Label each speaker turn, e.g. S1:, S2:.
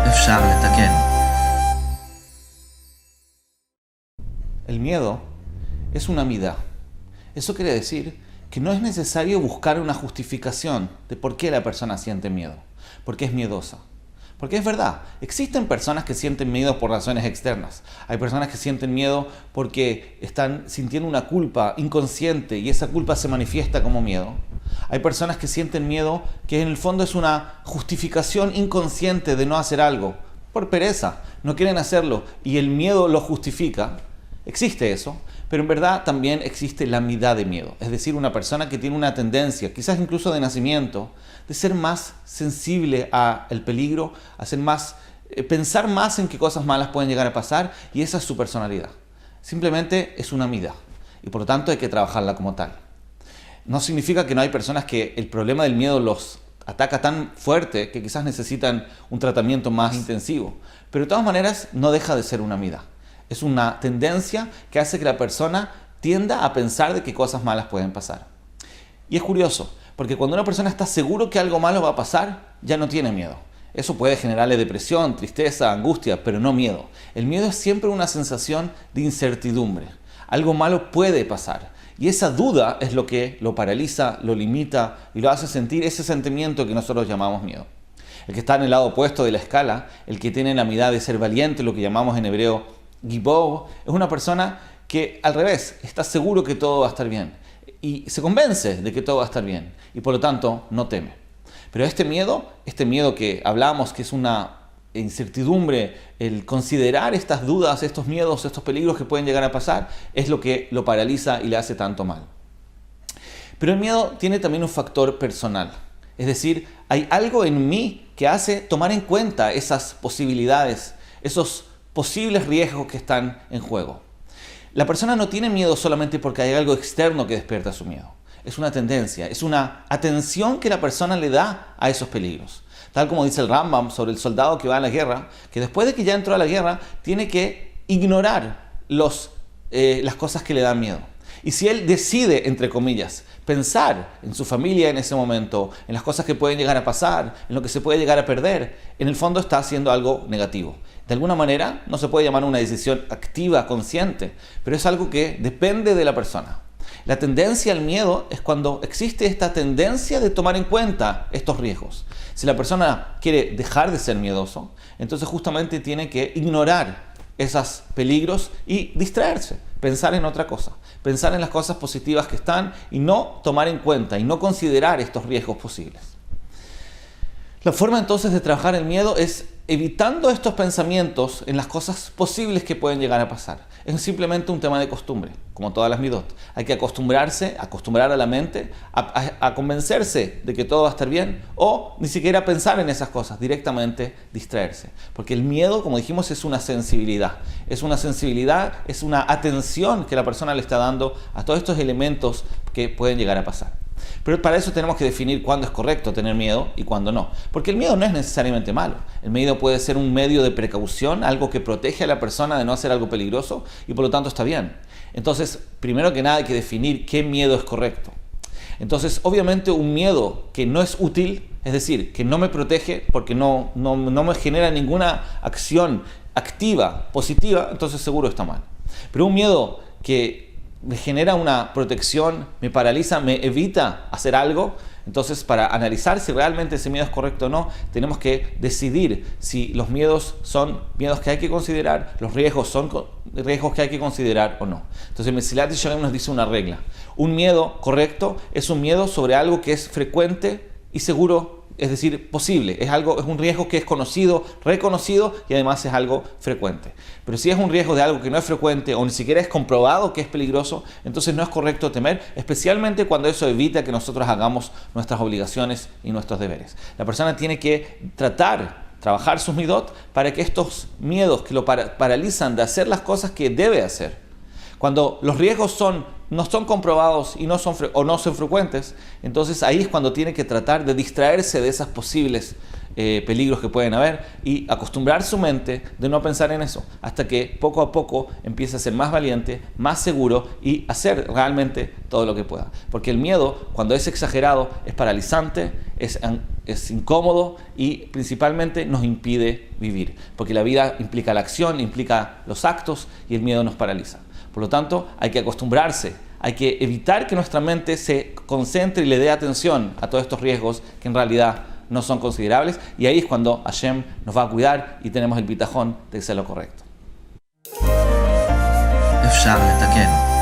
S1: אפשר לתקן.
S2: El miedo es una midá. Eso quiere decir que no es necesario buscar una justificación de por qué la persona siente miedo, porque es miedosa. Porque es verdad, existen personas que sienten miedo por razones externas. Hay personas que sienten miedo porque están sintiendo una culpa inconsciente y esa culpa se manifiesta como miedo. Hay personas que sienten miedo que en el fondo es una justificación inconsciente de no hacer algo, por pereza, no quieren hacerlo y el miedo lo justifica. Existe eso, pero en verdad también existe la midá de miedo. Es decir, una persona que tiene una tendencia, quizás incluso de nacimiento, de ser más sensible al peligro, pensar más en qué cosas malas pueden llegar a pasar, y esa es su personalidad. Simplemente es una midá y por lo tanto hay que trabajarla como tal. No significa que no hay personas que el problema del miedo los ataca tan fuerte que quizás necesitan un tratamiento más intensivo, pero de todas maneras no deja de ser una midá. Es una tendencia que hace que la persona tienda a pensar de que cosas malas pueden pasar. Y es curioso, porque cuando una persona está seguro que algo malo va a pasar, ya no tiene miedo. Eso puede generarle depresión, tristeza, angustia, pero no miedo. El miedo es siempre una sensación de incertidumbre. Algo malo puede pasar. Y esa duda es lo que lo paraliza, lo limita y lo hace sentir ese sentimiento que nosotros llamamos miedo. El que está en el lado opuesto de la escala, el que tiene la midá de ser valiente, lo que llamamos en hebreo Gibor, es una persona que al revés, está seguro que todo va a estar bien y se convence de que todo va a estar bien y por lo tanto no teme. Pero este miedo que hablamos, que es una incertidumbre, el considerar estas dudas, estos miedos, estos peligros que pueden llegar a pasar, es lo que lo paraliza y le hace tanto mal. Pero el miedo tiene también un factor personal. Es decir, hay algo en mí que hace tomar en cuenta esas posibilidades, esos posibles riesgos que están en juego. La persona no tiene miedo solamente porque hay algo externo que despierta su miedo. Es una tendencia, es una atención que la persona le da a esos peligros. Tal como dice el Rambam sobre el soldado que va a la guerra, que después de que ya entró a la guerra, tiene que ignorar las cosas que le dan miedo. Y si él decide, entre comillas, pensar en su familia en ese momento, en las cosas que pueden llegar a pasar, en lo que se puede llegar a perder, en el fondo está haciendo algo negativo. De alguna manera, no se puede llamar una decisión activa, consciente, pero es algo que depende de la persona. La tendencia al miedo es cuando existe esta tendencia de tomar en cuenta estos riesgos. Si la persona quiere dejar de ser miedoso, entonces justamente tiene que ignorar esos peligros y distraerse, pensar en otra cosa, pensar en las cosas positivas que están y no tomar en cuenta y no considerar estos riesgos posibles. La forma entonces de trabajar el miedo es evitando estos pensamientos en las cosas posibles que pueden llegar a pasar. Es simplemente un tema de costumbre, como todas las midot. Hay que acostumbrar a la mente a convencerse de que todo va a estar bien o ni siquiera pensar en esas cosas, directamente distraerse. Porque el miedo, como dijimos, es una sensibilidad. Es una atención que la persona le está dando a todos estos elementos que pueden llegar a pasar. Pero para eso tenemos que definir cuándo es correcto tener miedo y cuándo no. Porque el miedo no es necesariamente malo. El miedo puede ser un medio de precaución, algo que protege a la persona de no hacer algo peligroso y por lo tanto está bien. Entonces, primero que nada hay que definir qué miedo es correcto. Entonces, obviamente un miedo que no es útil, es decir, que no me protege porque no me genera ninguna acción activa, positiva, entonces seguro está mal. Pero un miedo que me genera una protección, me paraliza, me evita hacer algo. Entonces, para analizar si realmente ese miedo es correcto o no, tenemos que decidir si los miedos son miedos que hay que considerar, los riesgos son riesgos que hay que considerar o no. Entonces, Mesilat Yesharim nos dice una regla. Un miedo correcto es un miedo sobre algo que es frecuente y seguro, es decir, posible. Es un riesgo que es conocido, reconocido y además es algo frecuente. Pero si es un riesgo de algo que no es frecuente o ni siquiera es comprobado que es peligroso, entonces no es correcto temer, especialmente cuando eso evita que nosotros hagamos nuestras obligaciones y nuestros deberes. La persona tiene que trabajar sus midot para que estos miedos que lo paralizan de hacer las cosas que debe hacer, cuando los riesgos no son comprobados y no son frecuentes, entonces ahí es cuando tiene que tratar de distraerse de esas posibles peligros que pueden haber y acostumbrar su mente de no pensar en eso, hasta que poco a poco empiece a ser más valiente, más seguro y hacer realmente todo lo que pueda. Porque el miedo, cuando es exagerado, es paralizante, es incómodo y principalmente nos impide vivir, porque la vida implica la acción, implica los actos y el miedo nos paraliza. Por lo tanto, hay que acostumbrarse, hay que evitar que nuestra mente se concentre y le dé atención a todos estos riesgos que en realidad no son considerables, y ahí es cuando Hashem nos va a cuidar y tenemos el bitajón de que sea lo correcto.
S1: אפשר לתקן.